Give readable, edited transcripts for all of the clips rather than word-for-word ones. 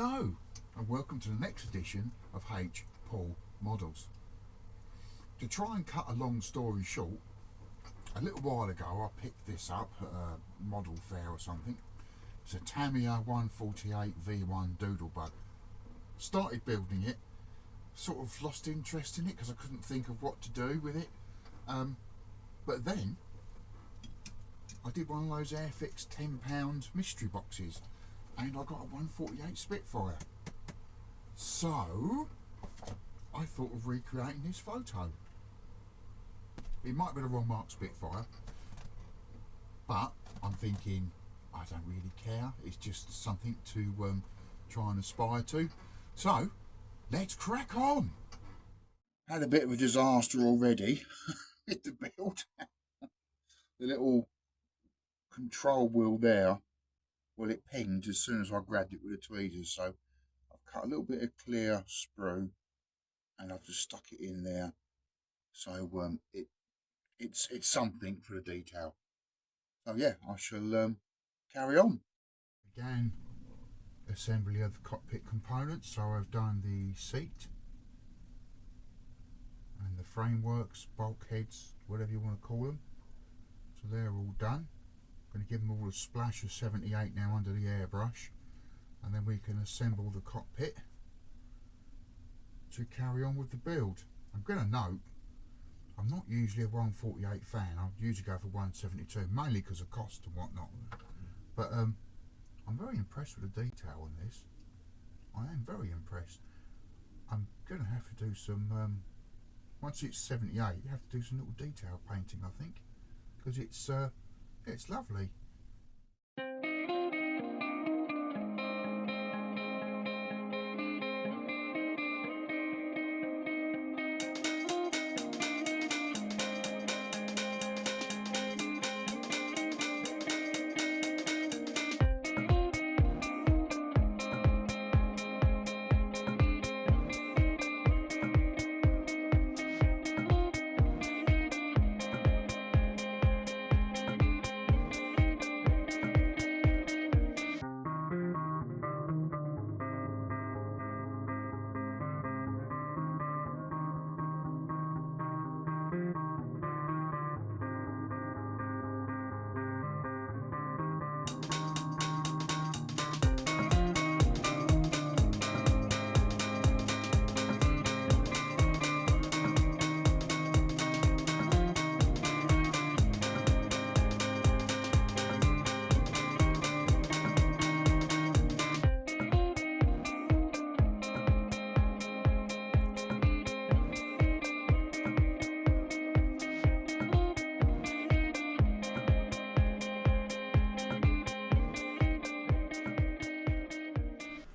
Hello and welcome to the next edition of H. Paul Models. To try and cut a long story short, a little while ago I picked this up at a model fair or something. It's a Tamiya 148 V1 doodlebug. Started building it, sort of lost interest in it because I couldn't think of what to do with it. But then I did one of those Airfix £10 mystery boxes and I got a 148 Spitfire. So I thought of recreating this photo. It might be the wrong mark Spitfire, but I'm thinking I don't really care. It's just something to try and aspire to. So let's crack on. Had a bit of a disaster already with the build. The little control wheel there, well, it pinged as soon as I grabbed it with the tweezers. So I've cut a little bit of clear sprue and I've just stuck it in there. So it's something for the detail. So yeah, I shall carry on. Again, assembly of the cockpit components. So I've done the seat and the frameworks, bulkheads, whatever you want to call them. So they're all done. I'm going to give them all a splash of 78 now under the airbrush, and then we can assemble the cockpit to carry on with the build. I'm going to note, I'm not usually a 148 fan. I usually go for 172, mainly because of cost and whatnot. But I'm very impressed with the detail on this. I am very impressed. I'm going to have to do some, once it's 78, you have to do some little detail painting, I think, because it's lovely.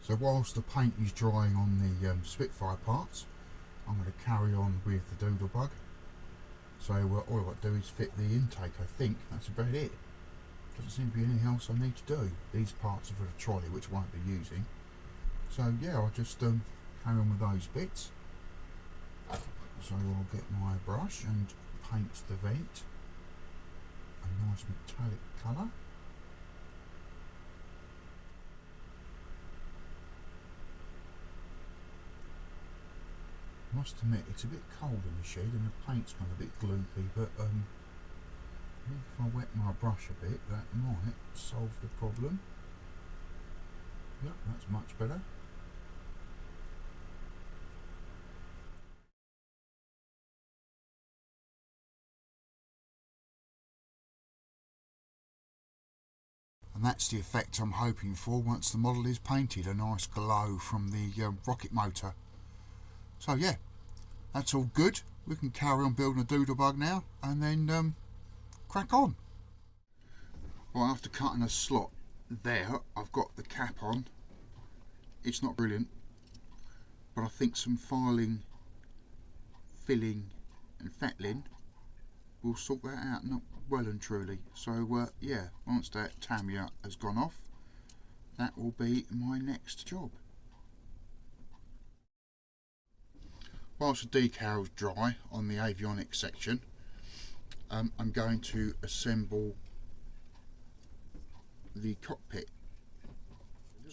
So whilst the paint is drying on the Spitfire parts, I'm going to carry on with the doodlebug. So all I've got to do is fit the intake. I think that's about it. Doesn't seem to be anything else I need to do. These parts are for the trolley, which I won't be using. So yeah, I'll just carry on with those bits. So I'll get my brush and paint the vent a nice metallic colour. I must admit it's a bit cold in the shed and the paint's gone a bit gloopy, but I think if I wet my brush a bit that might solve the problem. Yep, that's much better. And that's the effect I'm hoping for once the model is painted, a nice glow from the rocket motor. So yeah, that's all good. We can carry on building a doodlebug now and then crack on. Well, after cutting a slot there, I've got the cap on. It's not brilliant, but I think some filing, filling and fettling will sort that out not well and truly. So yeah, once that Tamiya has gone off, that will be my next job. Whilst the decal's dry on the avionics section, I'm going to assemble the cockpit.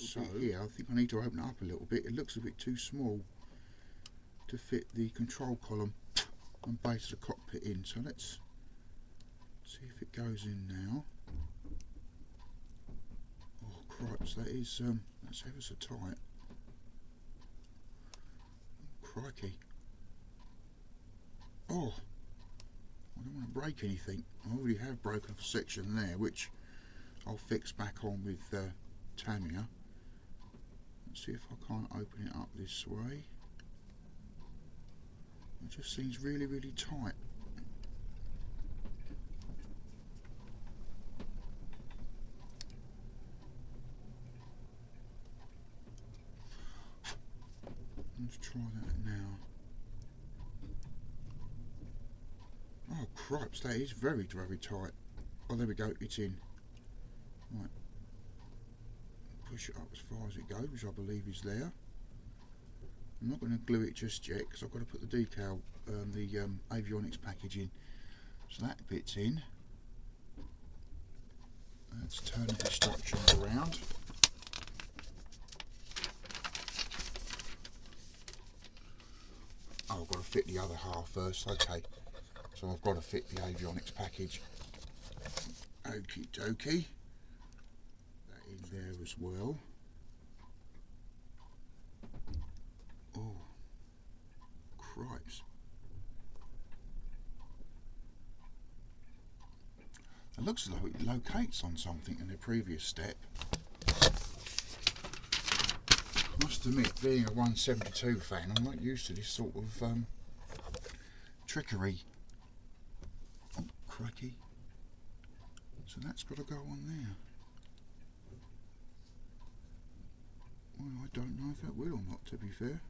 little bit here. I think I need to open it up a little bit. It looks a bit too small to fit the control column and base of the cockpit in. So let's see if it goes in now. Oh cripes, that is that's ever so tight. Crikey. Oh, I don't want to break anything. I already have broken a section there, which I'll fix back on with Tamiya. Let's see if I can't open it up this way. It just seems really, really tight. Let's try that now. Oh cripes, that is very, very tight. Oh, there we go, it's in. Right. Push it up as far as it goes, which I believe is there. I'm not going to glue it just yet because I've got to put the decal, the avionics package in. So that bit's in. Let's turn the instructions around. Oh, I've got to fit the other half first. Okay, so I've got to fit the avionics package. Okie dokie. That in there as well. Oh, cripes. It looks as though it locates on something in the previous step. I must admit, being a 172 fan, I'm not used to this sort of trickery. Oh, crikey. So that's got to go on there. Well, I don't know if that will or not, to be fair.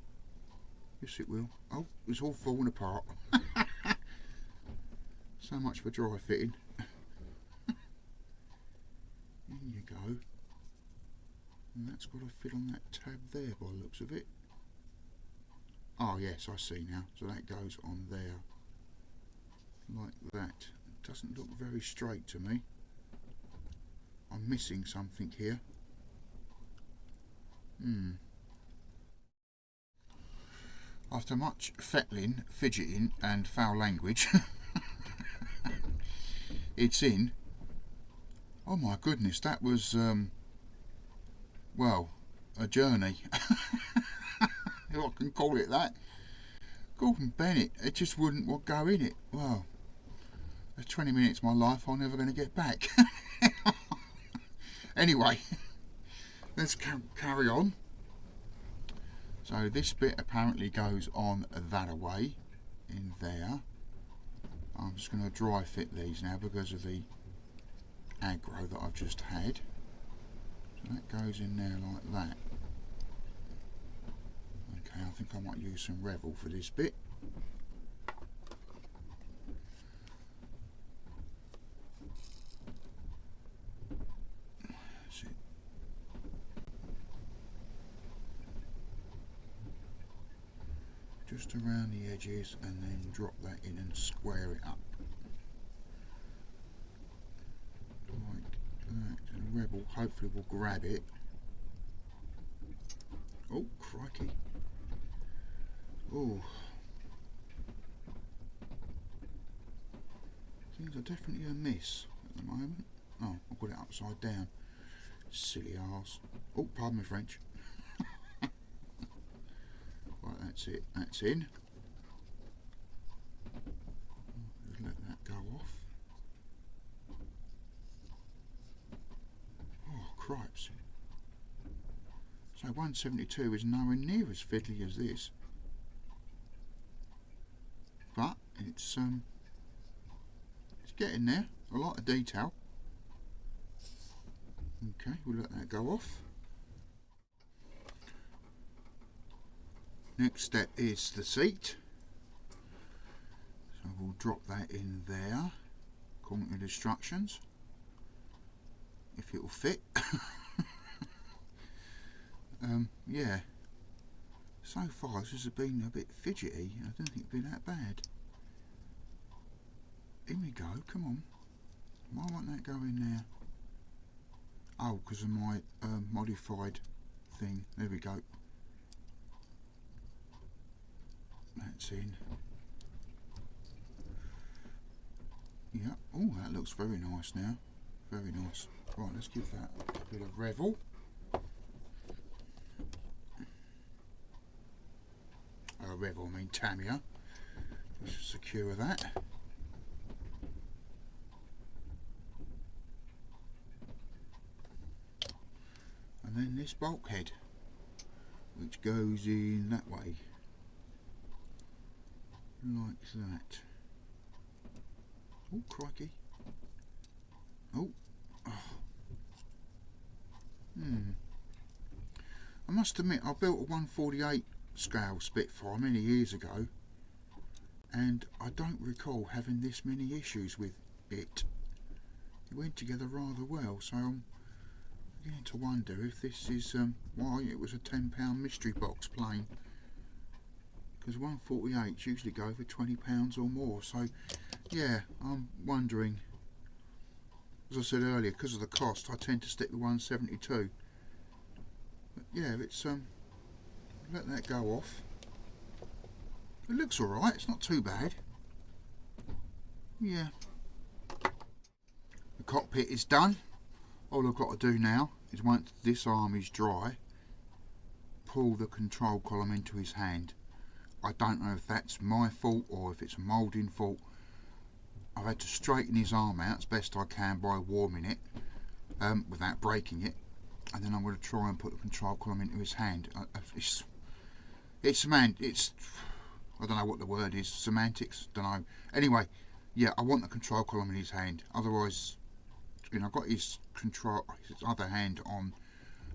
Yes, it will. Oh, it's all falling apart. So much for dry fitting. In you go. And that's got to fit on that tab there by the looks of it. Oh yes, I see now. So that goes on there. Like that. It doesn't look very straight to me. I'm missing something here. After much fettling, fidgeting and foul language, it's in. Oh my goodness, that was, well, a journey. If I can call it that. Gordon Bennett, it just wouldn't go in it. Well, that's 20 minutes of my life I'm never going to get back. Anyway, let's carry on. So this bit apparently goes on that away, in there. I'm just going to dry fit these now because of the aggro that I've just had. So that goes in there like that. Okay, I think I might use some Revel for this bit. That's it. Just around the edges and then drop that in and square it up. Like that. And the Rebel hopefully will grab it. Oh, crikey. Oh. Things are definitely a miss at the moment. Oh, I've got it upside down. Silly arse. Oh, pardon my French. Right, that's it. That's in. Just let that go off. Oh, cripes. So 172 is nowhere near as fiddly as this. But it's getting there. A lot of detail. Okay, we'll let that go off. Next step is the seat. So we'll drop that in there according to the instructions. If it will fit. Yeah. So far this has been a bit fidgety. I don't think it's been that bad. In we go, come on. Why won't that go in there? Oh, because of my modified thing. There we go. That's in. Yeah. Oh, that looks very nice now. Very nice. Right, let's give that a bit of revel. Revel, I mean Tamiya. Just secure that. And then this bulkhead, which goes in that way, like that. Oh, crikey. Oh. I must admit, I built a 148 scale Spitfire many years ago, and I don't recall having this many issues with it. It went together rather well, so I'm beginning to wonder if this is why it was a £10 mystery box plane, because 148s usually go for £20 or more. So yeah, I'm wondering. As I said earlier, because of the cost, I tend to stick with 172. But yeah, it's let that go off. It looks alright, it's not too bad. Yeah. The cockpit is done. All I've got to do now is, once this arm is dry, pull the control column into his hand. I don't know if that's my fault or if it's a moulding fault. I've had to straighten his arm out as best I can by warming it without breaking it, and then I'm going to try and put the control column into his hand. It's I don't know what the word is, semantics, don't know. Anyway, yeah, I want the control column in his hand. Otherwise, you know, I've got his other hand on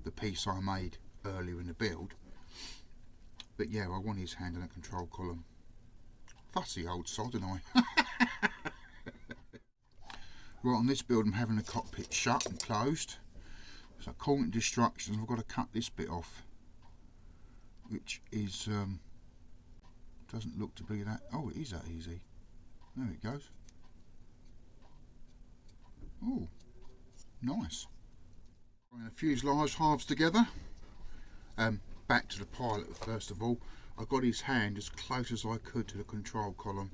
the piece I made earlier in the build. But yeah, I want his hand on the control column. Fussy old sod, don't I? Right, on this build I'm having the cockpit shut and closed. So according to instructions, I've got to cut this bit off, which is doesn't look to be that. Oh, it is that easy. There it goes. Oh, nice. Bring the fuselage halves together. Back to the pilot first of all. I got his hand as close as I could to the control column.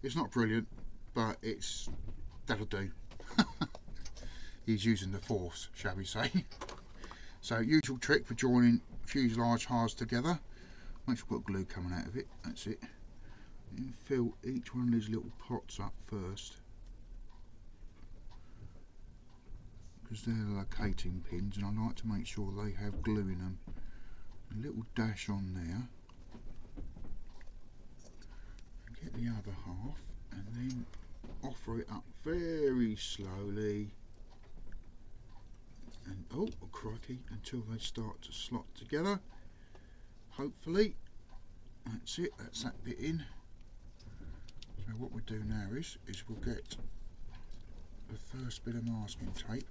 It's not brilliant, but that'll do. He's using the force, shall we say. So, usual trick for joining fuselage halves together. Make sure we've got glue coming out of it. That's it. And fill each one of these little pots up first, because they're the locating pins, and I like to make sure they have glue in them. A little dash on there. Get the other half, and then offer it up very slowly, and oh crikey, until they start to slot together. Hopefully. That's it, that's that bit in. So what we'll do now is we'll get the first bit of masking tape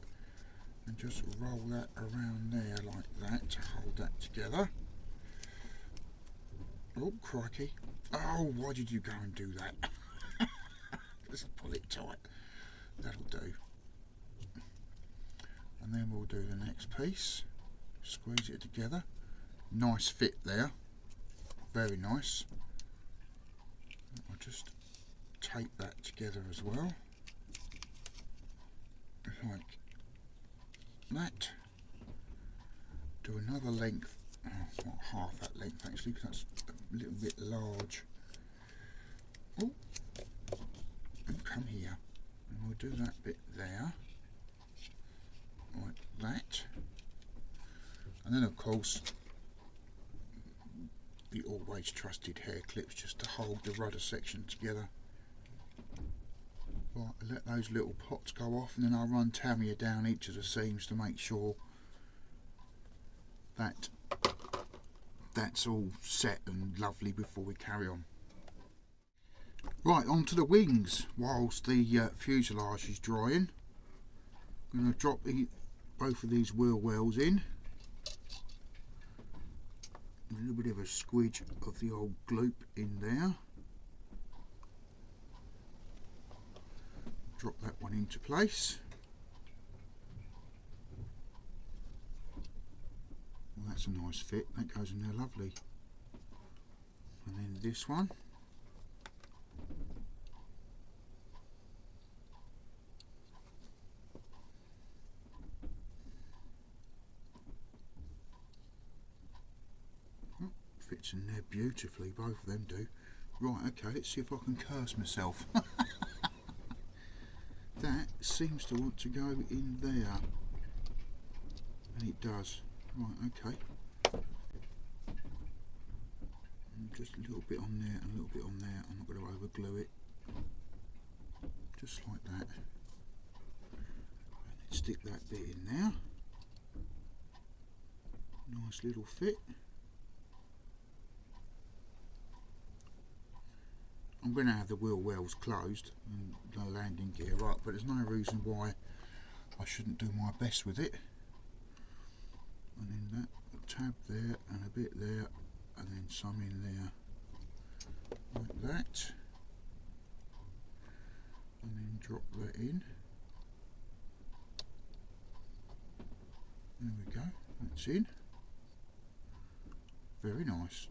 and just roll that around there like that to hold that together. Oh crikey. Oh, why did you go and do that? Let's pull it tight. That'll do. And then we'll do the next piece. Squeeze it together. Nice fit there. Very nice. I'll just tape that together as well. Like that. Do another length. Oh, not half that length actually, because that's a little bit large. Oh, and come here, and we'll do that bit there, like that. And then of course the always trusted hair clips, just to hold the rudder section together. Right, let those little pots go off, and then I'll run Tamiya down each of the seams to make sure that that's all set and lovely before we carry on. Right, on to the wings. Whilst the fuselage is drying, I'm going to drop both of these wheel wells in. A little bit of a squidge of the old gloop in there. Drop that one into place. that's a nice fit, that goes in there lovely. And then this one, fits in there beautifully, both of them do. Right, okay, let's see if I can curse myself. That seems to want to go in there, and it does. Right, okay. And just a little bit on there and a little bit on there. I'm not going to over glue it. Just like that. And then stick that bit in there. Nice little fit. I'm going to have the wheel wells closed and the landing gear up, but there's no reason why I shouldn't do my best with it. And then that, a tab there and a bit there, and then some in there like that, and then drop that in. There we go, that's in. Very nice.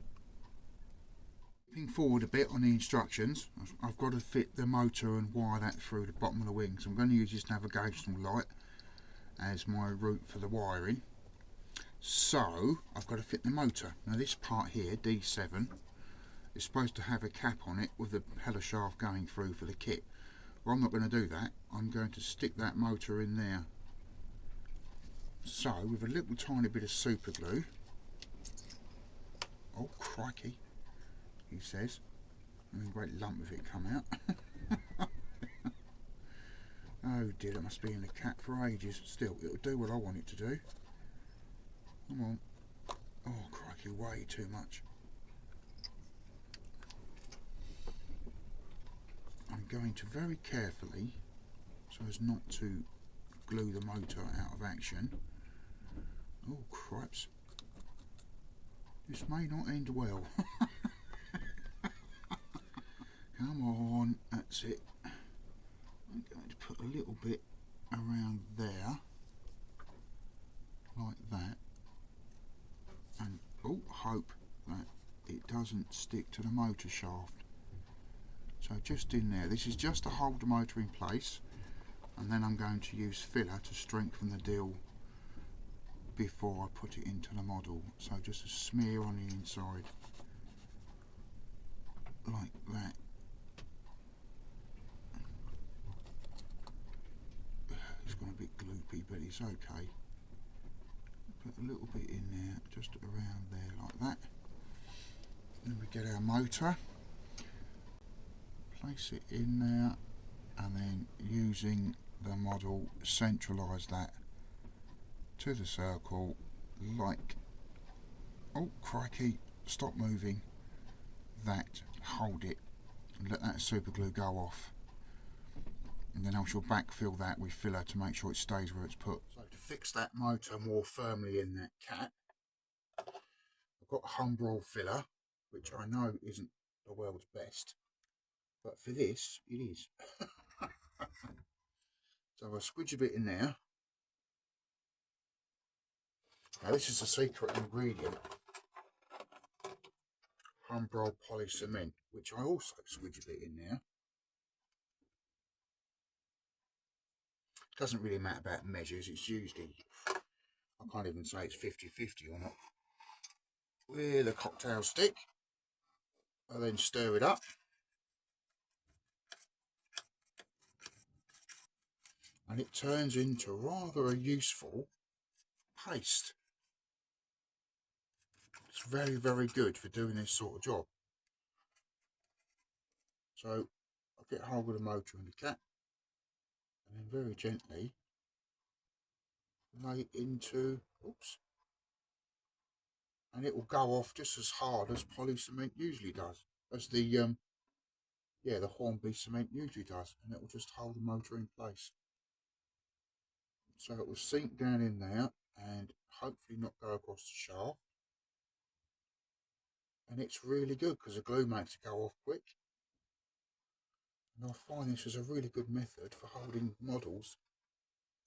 Skipping forward a bit on the instructions, I've got to fit the motor and wire that through the bottom of the wing. So I'm going to use this navigational light as my route for the wiring. So I've got to fit the motor. Now this part here, D7, is supposed to have a cap on it with the propeller shaft going through for the kit. Well, I'm not going to do that. I'm going to stick that motor in there. So with a little tiny bit of super glue, oh crikey, he says, and a great lump of it come out. Oh dear, it must be in the cap for ages. Still, it'll do what I want it to do. Come on. Oh crikey, way too much. I'm going to very carefully, so as not to glue the motor out of action. Oh cripes. This may not end well. Come on, that's it. I'm going to put a little bit around there, like that, and oh, hope that it doesn't stick to the motor shaft. So just in there, this is just to hold the motor in place, and then I'm going to use filler to strengthen the deal before I put it into the model. So just a smear on the inside, like that. It's gone a bit gloopy, but it's okay. Put a little bit in there, just around there, like that. Then we get our motor, place it in there, and then using the model, centralise that to the circle, like, oh crikey, stop moving, that, hold it, and let that super glue go off. And then I shall backfill that with filler to make sure it stays where it's put. So to fix that motor more firmly in that cap, I've got Humbrol filler, which I know isn't the world's best, but for this it is. So I'll squidge a bit in there. Now this is a secret ingredient, Humbrol poly cement, which I also squidge a bit in there. Doesn't really matter about measures, it's usually, I can't even say it's 50-50 or not. With a cocktail stick, I then stir it up. And it turns into rather a useful paste. It's very, very good for doing this sort of job. So I'll get hold of the motor and the cap, and then very gently lay it into, oops, and it will go off just as hard as poly cement usually does, as the yeah, the Hornby cement usually does, and it will just hold the motor in place. So it will sink down in there and hopefully not go across the shaft. And it's really good because the glue makes it go off quick. And I find this is a really good method for holding models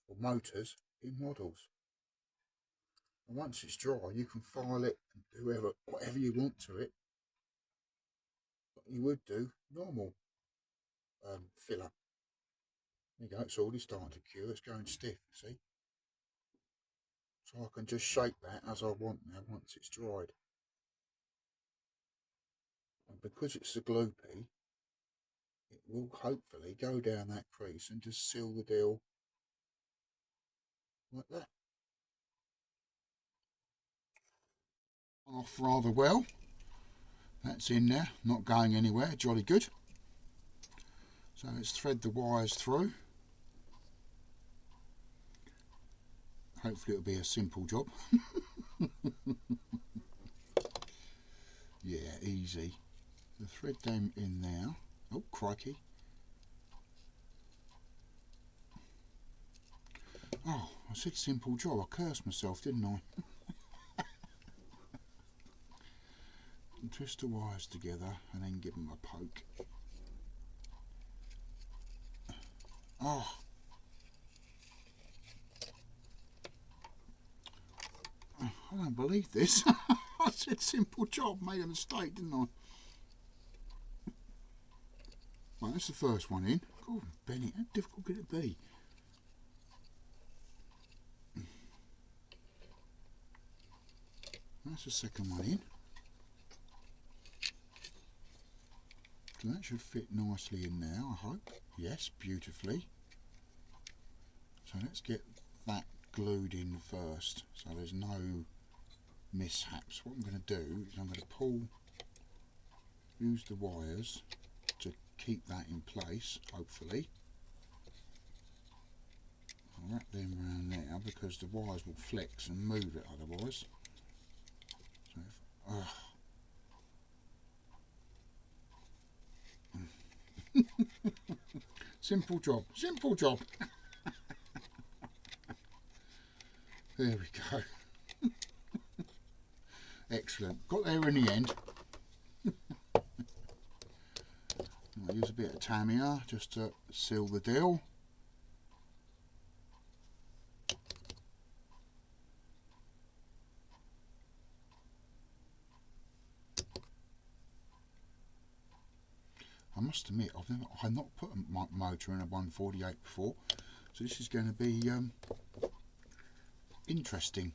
or motors in models. And once it's dry, you can file it and do whatever you want to it. But you would do normal filler. There you go, it's already starting to cure, it's going stiff, see? So I can just shape that as I want now once it's dried. And because it's a gloopy, it will hopefully go down that crease and just seal the deal like that. Off rather well. That's in there, not going anywhere, jolly good. So let's thread the wires through. Hopefully it'll be a simple job. Yeah, easy. So thread them in there. Oh, crikey. Oh, I said simple job. I cursed myself, didn't I? And twist the wires together and then give them a poke. Oh. I don't believe this. I said simple job, made a mistake, didn't I? Right, that's the first one in. God, Benny, how difficult could it be? That's the second one in. So that should fit nicely in there, I hope. Yes, beautifully. So let's get that glued in first, so there's no mishaps. What I'm going to do is I'm going to use the wires to keep that in place, hopefully. I'll wrap them around there because the wires will flex and move it otherwise. So simple job, simple job. There we go. Excellent. Got there in the end. I'll use a bit of Tamiya just to seal the deal. I must admit, I've not put a motor in a 148 before, so this is going to be interesting.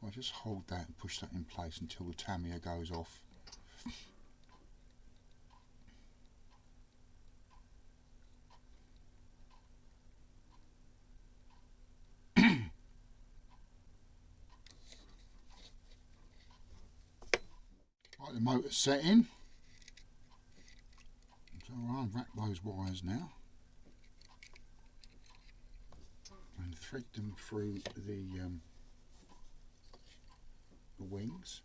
I'll just hold that and push that in place until the Tamiya goes off. Right, the motor's set in. So I'll unwrap those wires now and thread them through the wings.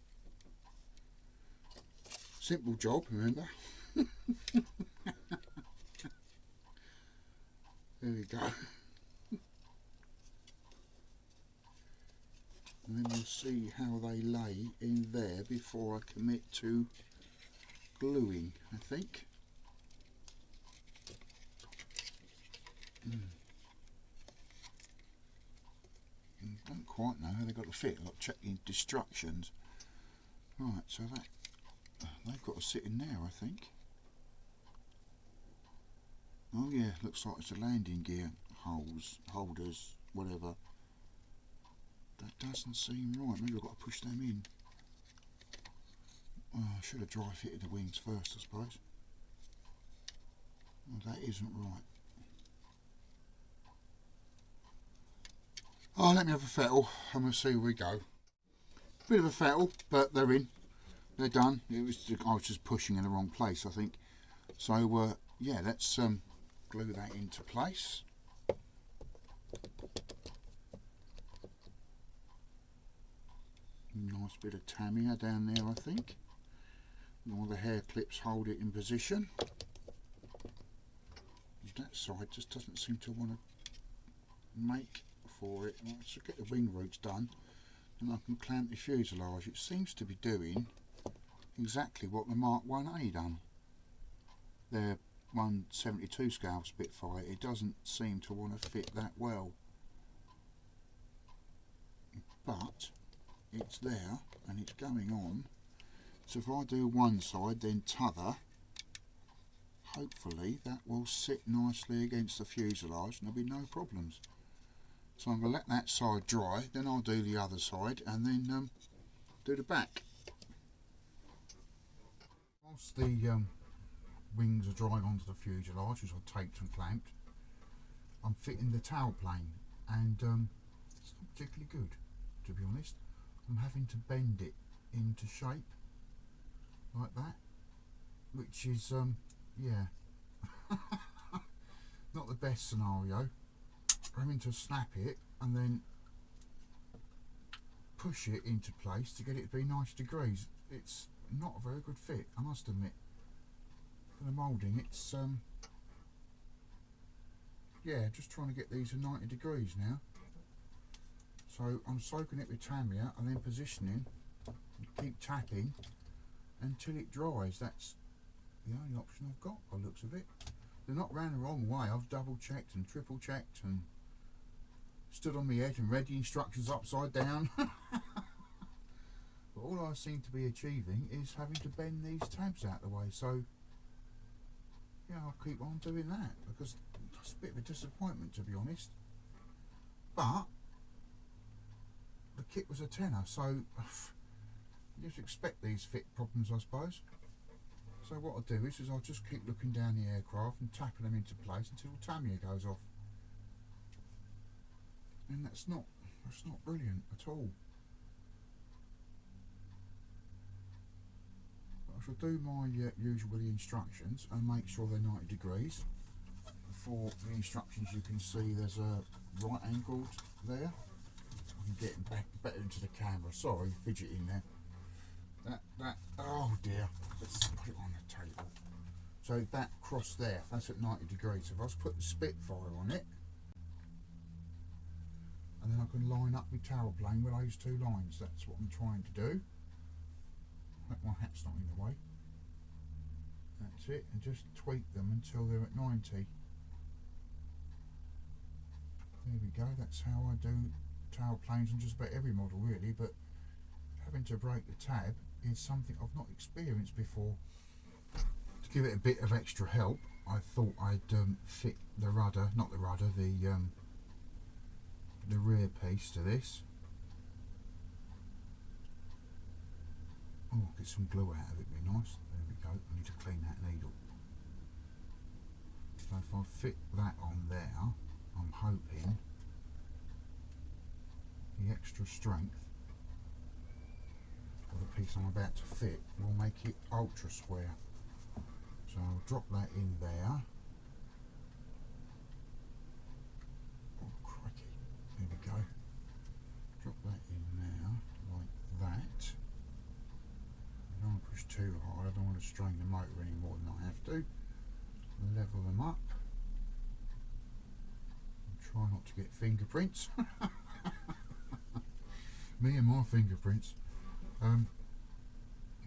Simple job, remember? There we go. And then we'll see how they lay in there before I commit to gluing, I think. Don't quite know how they got to fit. Like checking instructions. Right, so that they've got to sit in there, I think. Oh yeah, looks like it's a landing gear holders, whatever. That doesn't seem right. Maybe I've got to push them in. Oh, I should have dry fitted the wings first, I suppose. Oh, that isn't right. Oh, let me have a fettle and we'll see where we go. Bit of a fettle, but they're in. They're done. I was just pushing in the wrong place, I think. So yeah, let's glue that into place. Nice bit of Tamiya down there, I think. And all the hair clips hold it in position. That side just doesn't seem to want to make for it. I should get the wing roots done and I can clamp the fuselage. It seems to be doing exactly what the Mark 1A done. Their 172 scale Spitfire, it doesn't seem to want to fit that well. but it's there and it's going on. So if I do one side then t'other, hopefully that will sit nicely against the fuselage and there'll be no problems. So I'm going to let that side dry, then I'll do the other side and then do the back. Whilst the wings are drying onto the fuselage, which I've taped and clamped, I'm fitting the tail plane, and it's not particularly good, to be honest. I'm having to bend it into shape like that, which is yeah, not the best scenario. Having to snap it and then push it into place to get it to be 90 degrees. It's not a very good fit, I must admit. For the moulding, it's yeah, just trying to get these at 90 degrees now. So I'm soaking it with Tamiya and then positioning, keep tapping until it dries. That's the only option I've got by the looks of it. They're not round the wrong way. I've double checked and triple checked and stood on my head and read the instructions upside down. But all I seem to be achieving is having to bend these tabs out of the way. So yeah, I'll keep on doing that because it's a bit of a disappointment, to be honest. But the kit was a tenner, so you just expect these fit problems, I suppose. So what I'll do is I'll just keep looking down the aircraft and tapping them into place until Tamiya goes off. And that's not brilliant at all. I shall do my usual instructions and make sure they're 90 degrees. For the instructions, you can see there's a right angled there. I'm getting back better into the camera. Sorry, fidgeting there. That oh dear. Let's put it on the table. So that cross there, that's at 90 degrees. So if I was put the Spitfire on it, and then I can line up my tail plane with those two lines. That's what I'm trying to do. Hope my hat's not in the way. That's it, and just tweak them until they're at 90. There we go, that's how I do tail planes on just about every model really, but having to break the tab is something I've not experienced before. To give it a bit of extra help, I thought I'd fit the rudder, not the rudder, the rear piece to this. Oh, get some glue out of it, be nice. There we go, I need to clean that needle. So if I fit that on there, I'm hoping the extra strength of the piece I'm about to fit will make it ultra square. So I'll drop that in there. Oh crikey, there we go. Drop that in there like that. I don't want to push too hard, I don't want to strain the motor any more than I have to. Level them up. And try not to get fingerprints. Me and my fingerprints.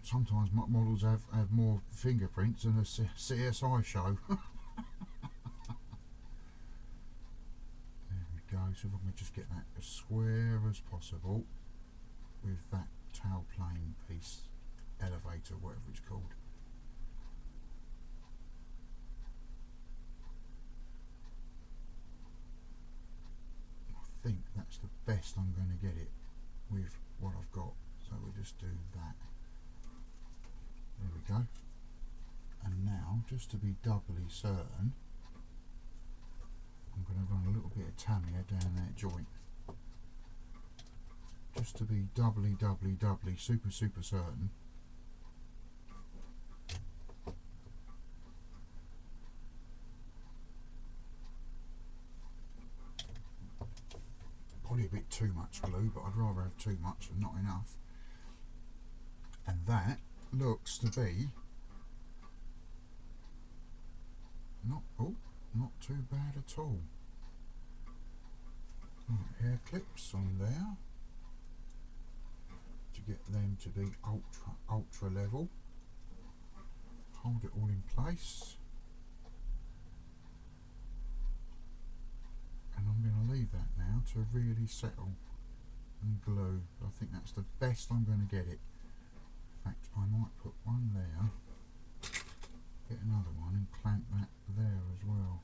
Sometimes models have more fingerprints than a CSI show. There we go, so if I can just get that as square as possible with that tail plane piece, elevator, whatever it's called. I think that's the best I'm going to get it with what I've got, so we'll just do that. There we go. And now, just to be doubly certain, I'm going to run a little bit of Tamiya down that joint. Just to be doubly super certain. Probably a bit too much glue, but I'd rather have too much than not enough. And that looks to be not too bad at all. Hair clips on there to get them to be ultra level. Hold it all in place, and I'm going to leave that now to really settle. and glue. I think that's the best I'm going to get it. In fact, I might put one there, get another one and clamp that there as well.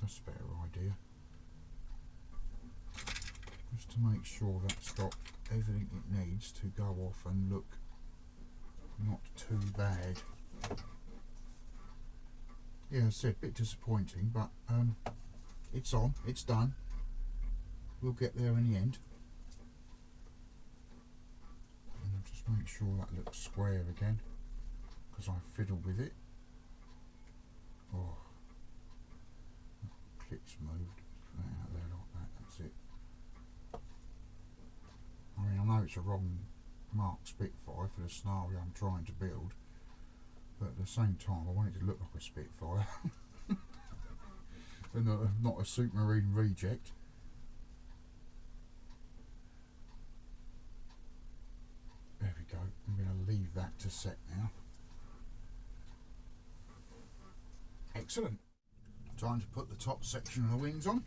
That's a better idea. Just to make sure that's got everything it needs to go off and look not too bad. Yeah, I said, a bit disappointing, but it's on, it's done. We'll get there in the end. And just make sure that looks square again, because I fiddled with it. Oh, that clip's moved. Put that out there like that, that's it. I mean, I know it's a wrong mark Spitfire for the scenario I'm trying to build, but at the same time I want it to look like a Spitfire and not a Supermarine reject. There we go. I'm going to leave that to set now. Excellent. Time to put the top section of the wings on.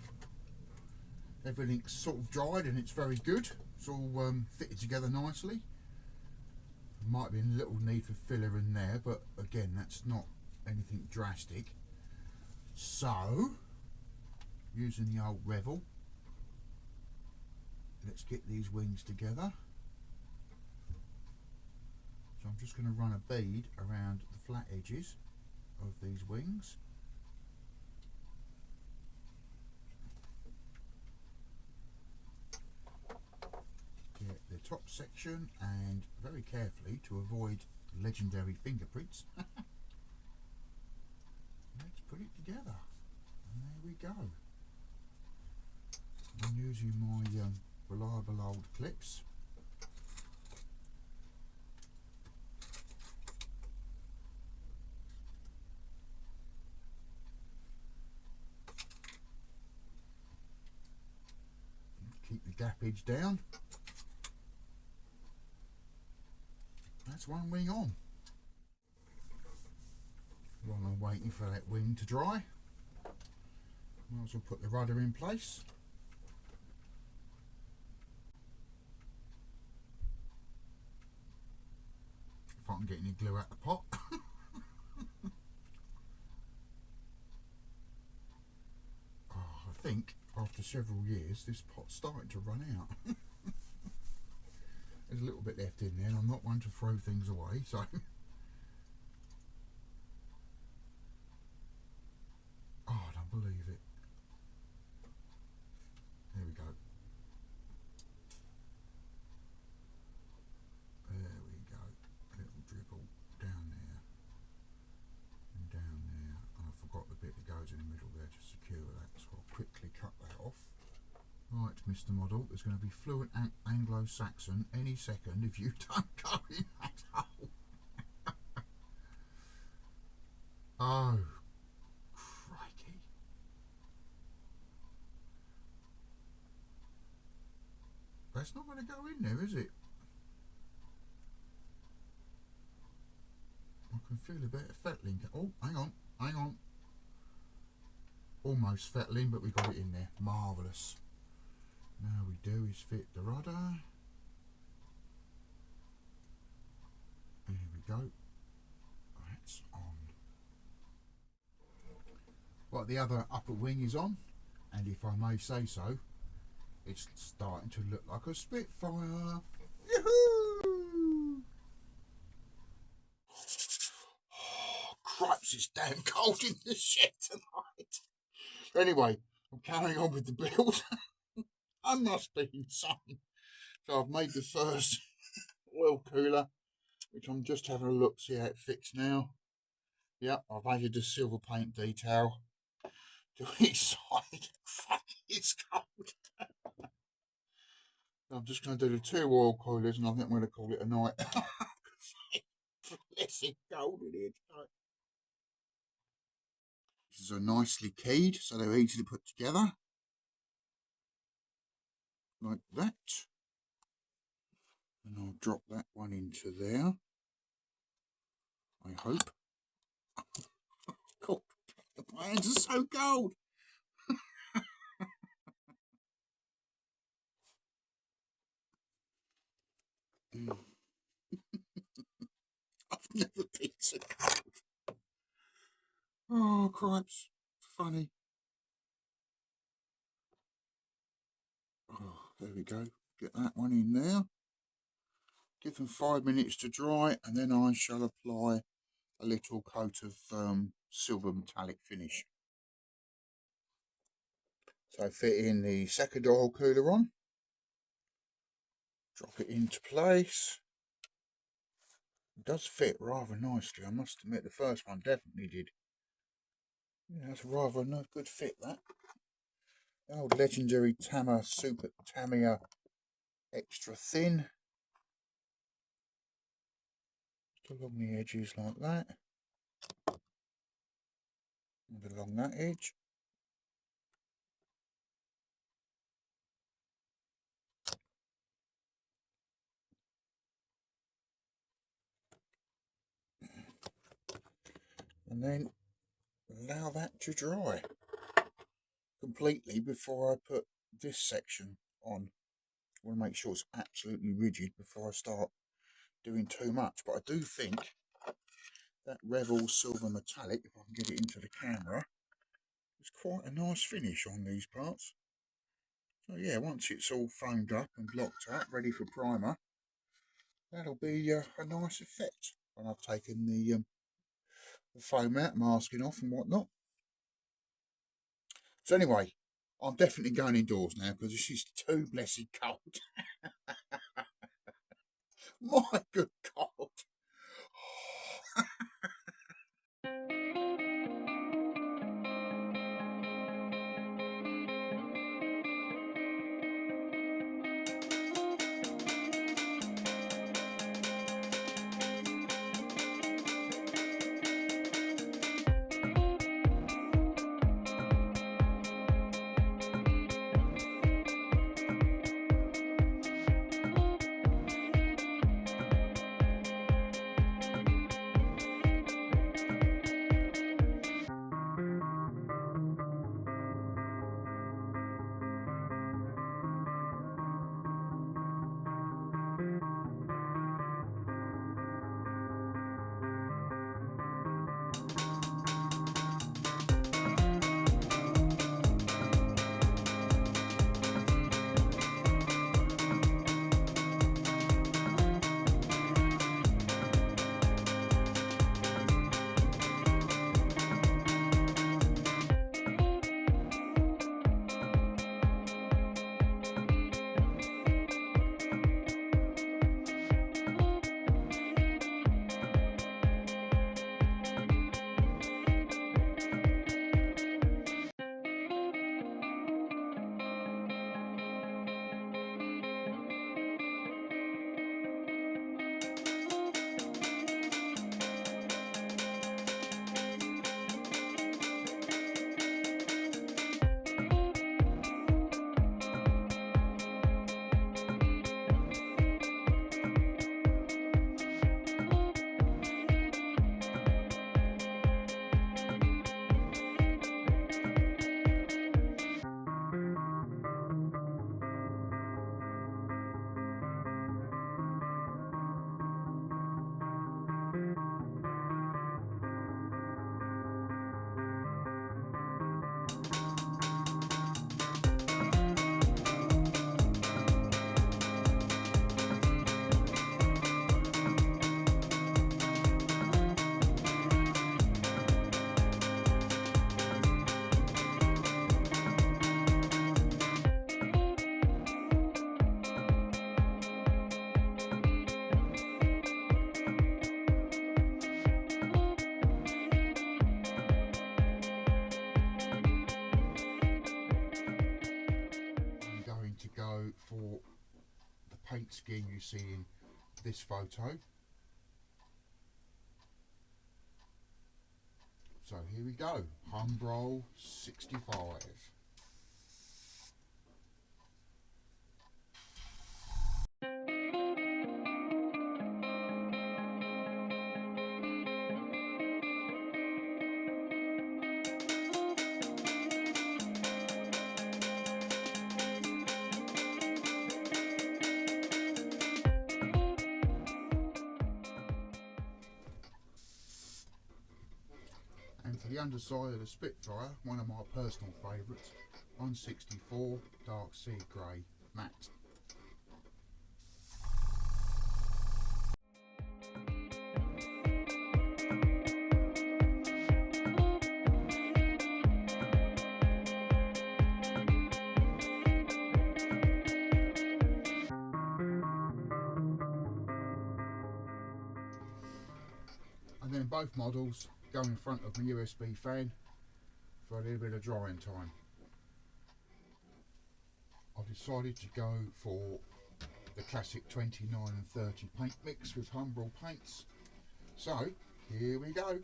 Everything's sort of dried and it's very good. It's all fitted together nicely. Might be a little need for filler in there, but again, that's not anything drastic. So, using the old Revel, let's get these wings together. So I'm just going to run a bead around the flat edges of these wings. Get the top section, and very carefully, to avoid legendary fingerprints, let's put it together. And there we go. I'm using my reliable old clips. Keep the gappage down. That's one wing on. While I'm waiting for that wing to dry, might as well put the rudder in place. If I can get any glue out the pot. Oh, I think after several years this pot's starting to run out. There's a little bit left in there, and I'm not one to throw things away, so oh, I don't believe it. There we go. There we go. A little dribble down there and down there. And I forgot the bit that goes in the middle there to secure that, so I'll quickly cut that off. Right, Mr. Model, there's going to be fluent Anglo-Saxon any second if you don't go in that hole. Oh, crikey. That's not going to go in there, is it? I can feel a bit of fettling. Oh, hang on, hang on. Almost fettling, but we got it in there. Marvellous. Now we do is fit the rudder. There we go. That's on. Right, the other upper wing is on, and if I may say so, it's starting to look like a Spitfire. Yoo-hoo! Oh, cripes, it's damn cold in the shed tonight. Anyway, I'm carrying on with the build. I must be insane. So I've made the first oil cooler, which I'm just having a look, see how it fits now. Yep, I've added the silver paint detail to each side. It's cold. I'm just going to do the 2 oil coolers, and I think I'm going to call it a night. It's cold in here tonight. These are nicely keyed, so they're easy to put together. Like that. And I'll drop that one into there. I hope. God, my hands are so cold. I've never been so cold. Oh, cripes. Funny. Oh, there we go. Get that one in there. Give them 5 minutes to dry, and then I shall apply a little coat of silver metallic finish. So fit in the second oil cooler on. Drop it into place. It does fit rather nicely, I must admit. The first one definitely did. Yeah, that's rather a good fit, that. The old legendary Tamiya extra thin. Just along the edges like that. And along that edge. And then allow that to dry completely before I put this section on. I want to make sure it's absolutely rigid before I start doing too much. But I do think that Revel silver metallic, if I can get it into the camera, is quite a nice finish on these parts. So yeah, once it's all foamed up and blocked up, ready for primer, that'll be a nice effect when I've taken the foam out, masking off and whatnot. So anyway, I'm definitely going indoors now because it's just too blessed cold. My good God. To go for the paint scheme you see in this photo. So here we go, Humbrol 65. the underside of the Spitfire, one of my personal favourites, 164 dark sea grey matte. And then both models go in front of my USB fan for a little bit of drying time. I've decided to go for the classic 29 and 30 paint mix with Humbrol paints. So here we go.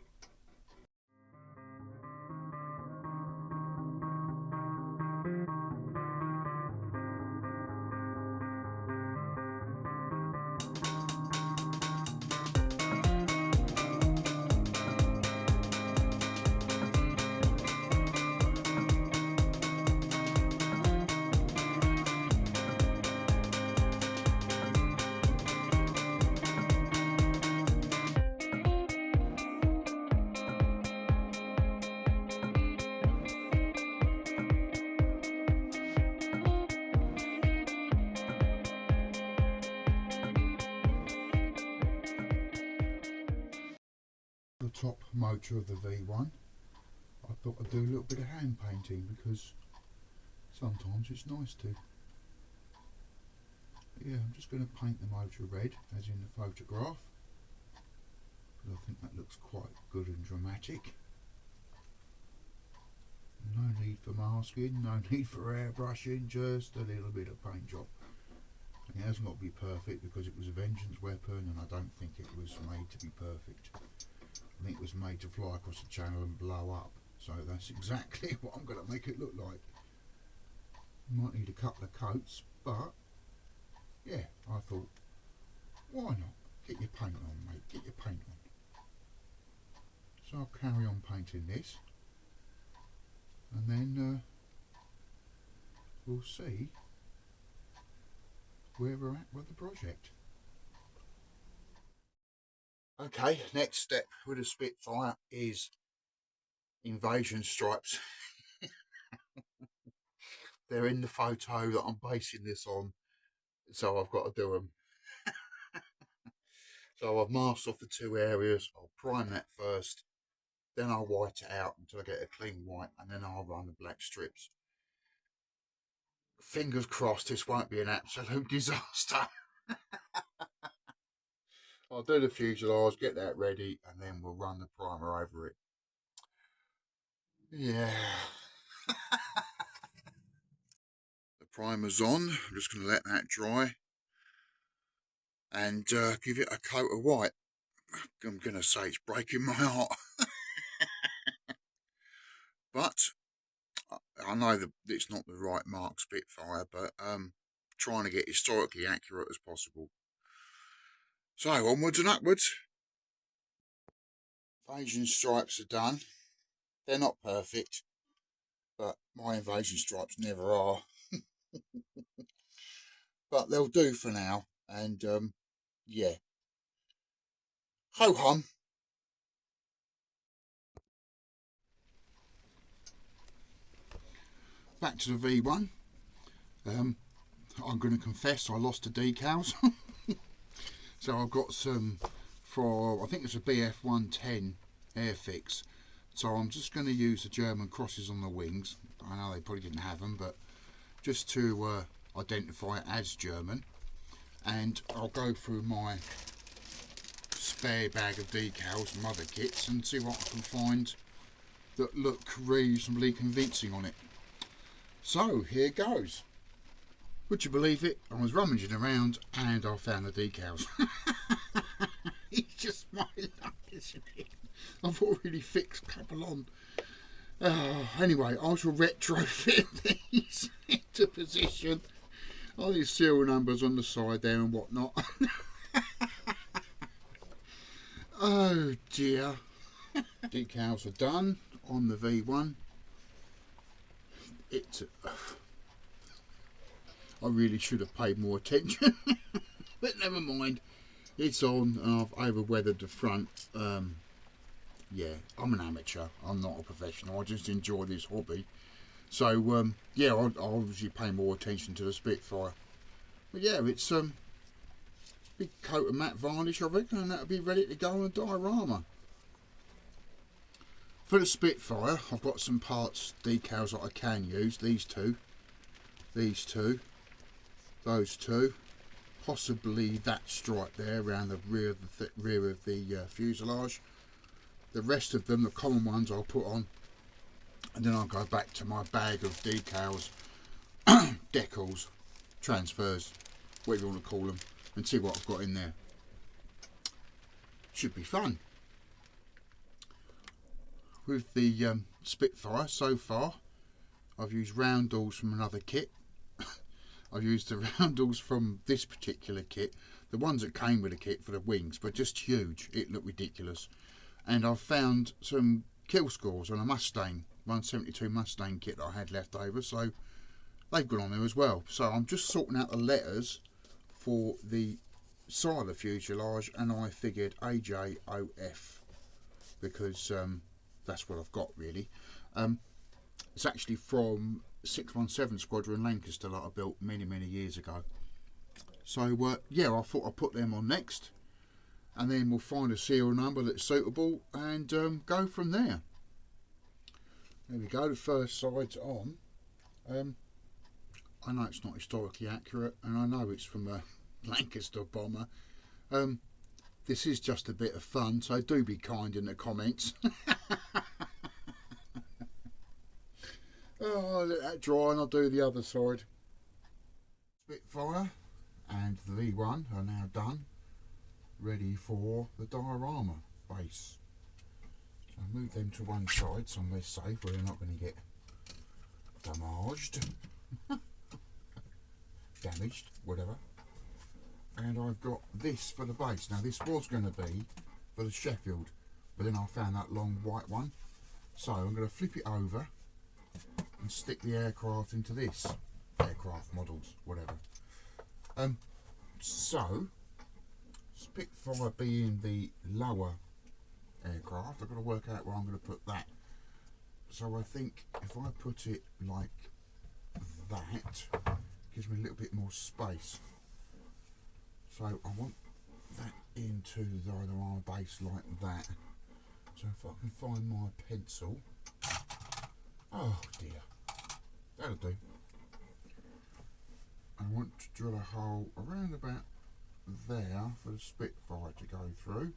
The top motor of the V1, I thought I'd do a little bit of hand painting because sometimes it's nice to. Yeah, I'm just going to paint the motor red as in the photograph, because I think that looks quite good and dramatic. No need for masking, no need for airbrushing, just a little bit of paint job. It hasn't got to be perfect because it was a vengeance weapon and I don't think it was made to be perfect. I think it was made to fly across the channel and blow up. So that's exactly what I'm going to make it look like. Might need a couple of coats, but yeah, I thought, why not? Get your paint on, mate, get your paint on. So I'll carry on painting this, and then we'll see where we're at with the project. Okay, next step with a Spitfire is invasion stripes. They're in the photo that I'm basing this on, so I've got to do them. So I've masked off the two areas. I'll prime that first, then I'll white it out until I get a clean white, and then I'll run the black strips. Fingers crossed this won't be an absolute disaster. I'll do the fuselage, get that ready, and then we'll run the primer over it. Yeah. The primer's on. I'm just going to let that dry and give it a coat of white. I'm going to say it's breaking my heart. But I know that it's not the right mark Spitfire, but trying to get historically accurate as possible. So onwards and upwards. Invasion stripes are done. They're not perfect, but my invasion stripes never are. But they'll do for now, and yeah. Ho hum. Back to the V1. I'm going to confess I lost the decals. So I've got some for, I think it's a BF110 Airfix. So I'm just going to use the German crosses on the wings. I know they probably didn't have them, but just to identify it as German. And I'll go through my spare bag of decals and other kits and see what I can find that look reasonably convincing on it. So here goes. Would you believe it? I was rummaging around and I found the decals. It's just my luck, isn't it? I've already fixed a couple on. Anyway, I shall retrofit these into position. All these serial numbers on the side there and whatnot. Oh dear. Decals are done on the V1. It's I really should have paid more attention. But never mind, it's on, and I've over weathered the front yeah, I'm an amateur. I'm not a professional. I just enjoy this hobby. So yeah, I obviously pay more attention to the Spitfire. But yeah, it's big coat of matte varnish, I reckon, and that'll be ready to go on a diorama. For the Spitfire, I've got some parts, decals that I can use. These two, those two, possibly that stripe there around the rear of the fuselage. The rest of them, the common ones, I'll put on, and then I'll go back to my bag of decals, decals, transfers, whatever you want to call them, and see what I've got in there. Should be fun. With the Spitfire so far, I've used roundels from another kit. I've used the roundels from this particular kit, the ones that came with the kit for the wings, but just huge. It looked ridiculous. And I've found some kill scores on a Mustang, 172 Mustang kit that I had left over, so they've gone on there as well. So I'm just sorting out the letters for the side of the fuselage, and I figured AJOF because that's what I've got really. It's actually from 617 Squadron Lancaster that I built many years ago. So yeah, I thought I'd put them on next, and then we'll find a serial number that's suitable and go from there. There we go, the first side's on. I know it's not historically accurate, and I know it's from a Lancaster bomber. This is just a bit of fun, so do be kind in the comments. Oh, I'll let that dry and I'll do the other side. Spitfire and the V1 are now done, ready for the diorama base. So I'll move them to one side somewhere safe where they're not going to get damaged, whatever. And I've got this for the base. Now this was going to be for the Sheffield, but then I found that long white one. So I'm going to flip it over and stick the aircraft into this. Aircraft models, whatever. So, Spitfire being the lower aircraft, I've got to work out where I'm going to put that. So I think if I put it like that, gives me a little bit more space. So I want that into the diorama base like that. So if I can find my pencil, oh dear, that'll do. I want to drill a hole around about there for the Spitfire to go through,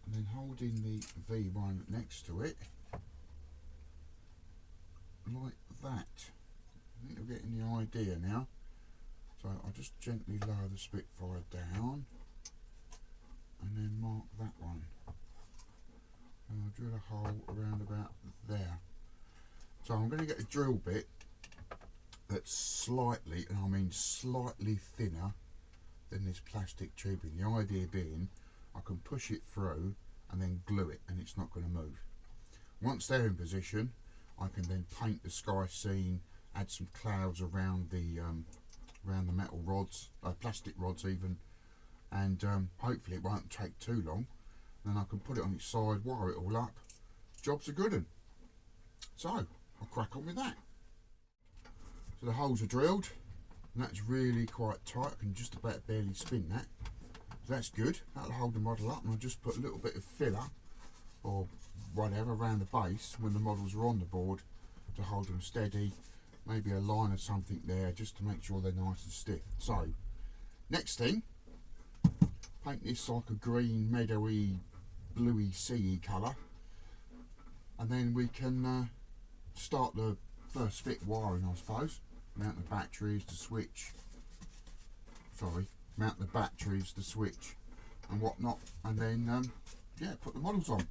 and then holding the V1 next to it like that. I think you're getting the idea now. So I'll just gently lower the Spitfire down and then mark that one, and I'll drill a hole around about there. So I'm going to get a drill bit that's slightly, and I mean slightly thinner than this plastic tubing. The idea being I can push it through and then glue it and it's not going to move. Once they're in position, I can then paint the sky scene, add some clouds around the metal rods, plastic rods even, and hopefully it won't take too long. Then I can put it on its side, wire it all up. Job's a good one. So I'll crack on with that. So the holes are drilled, and that's really quite tight. I can just about barely spin that. So that's good. That'll hold the model up, and I'll just put a little bit of filler or whatever around the base when the models are on the board to hold them steady. Maybe a line or something there just to make sure they're nice and stiff. So next thing, paint this like a green, meadowy, bluey, seedy colour, and then we can start the first fit wiring, I suppose. Mount the batteries, the switch. Mount the batteries, the switch, and whatnot, and then yeah, put the models on.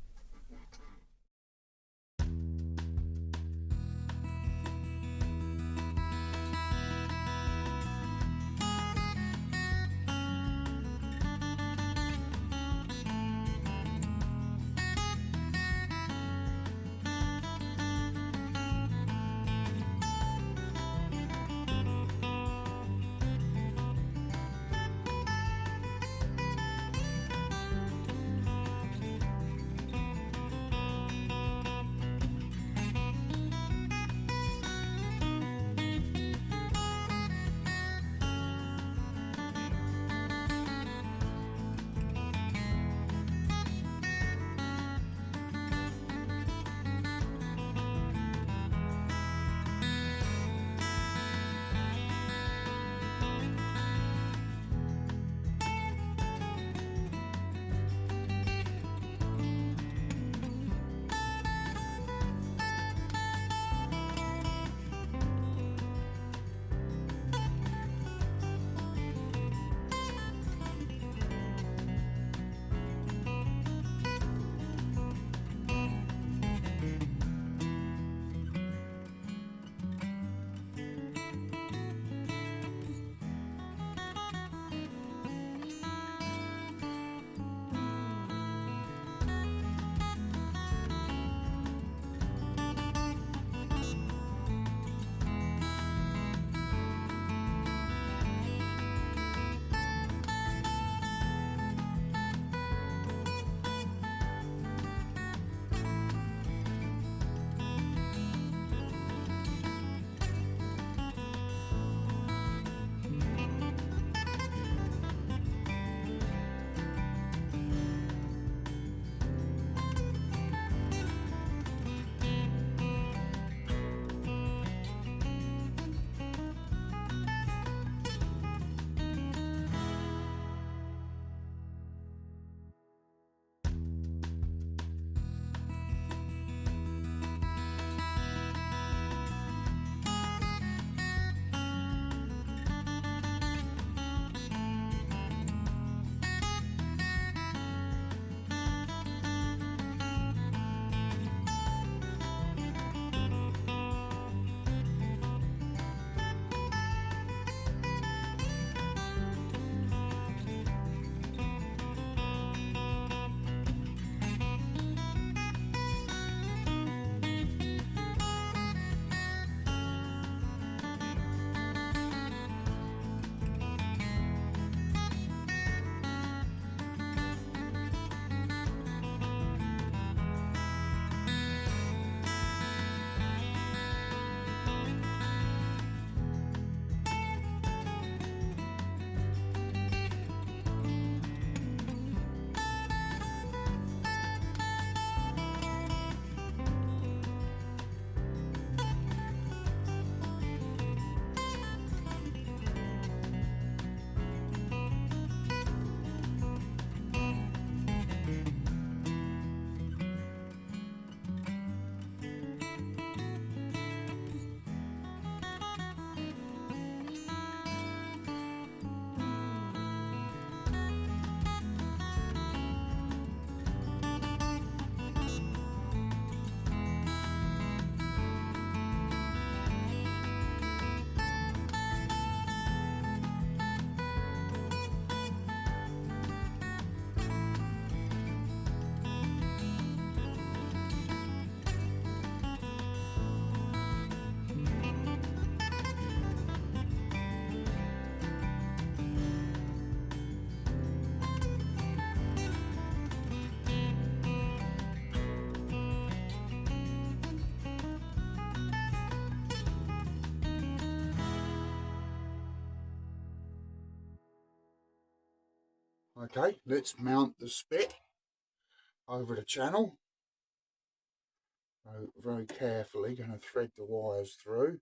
Okay, let's mount the Spit over the channel. So very carefully going to thread the wires through,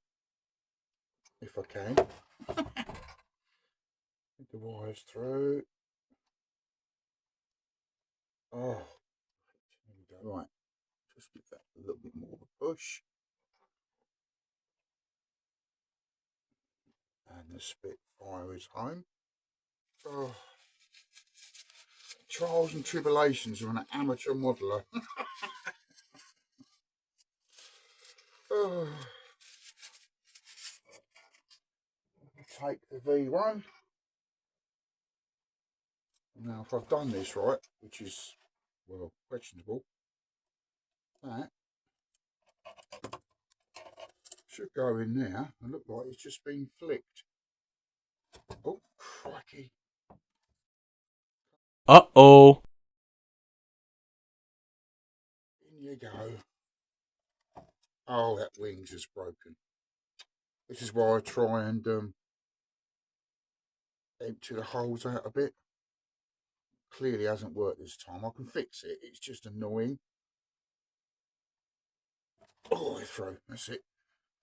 if I can. Thread the wires through. Oh, there we go. Right, just give that a little bit more of a push. And the Spitfire is home. Oh, trials and tribulations of an amateur modeller. Oh. Take the V1. Now, if I've done this right, which is, well, questionable, that should go in there and look like it's just been flicked. Oh, crikey. Uh-oh. In you go. Oh, that wing's just broken. This is why I try and empty the holes out a bit. Clearly hasn't worked this time. I can fix it. It's just annoying. All the way through. That's it.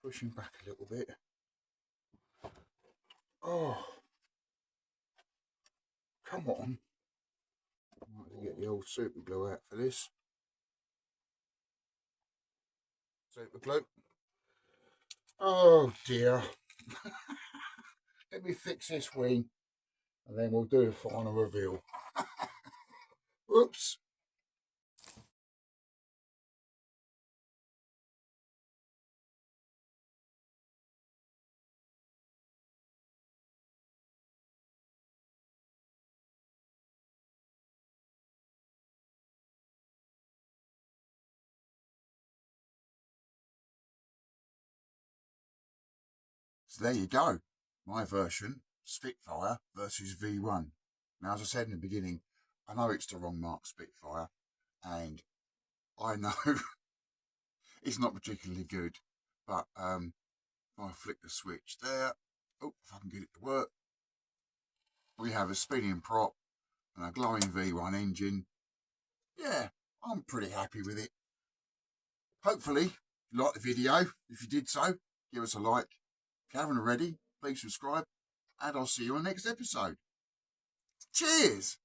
Pushing back a little bit. Oh, come on. Might have to get the old super glue out for this. Super glue. Oh dear. Let me fix this wing and then we'll do the final reveal. Oops. So there you go. My version, Spitfire versus V1. Now, as I said in the beginning, I know it's the wrong mark Spitfire, and I know it's not particularly good, but if I flick the switch there, oh, if I can get it to work, we have a spinning prop and a glowing V1 engine. Yeah, I'm pretty happy with it. Hopefully, you liked the video. If you did so, give us a like. If you haven't already, please subscribe, and I'll see you on the next episode. Cheers!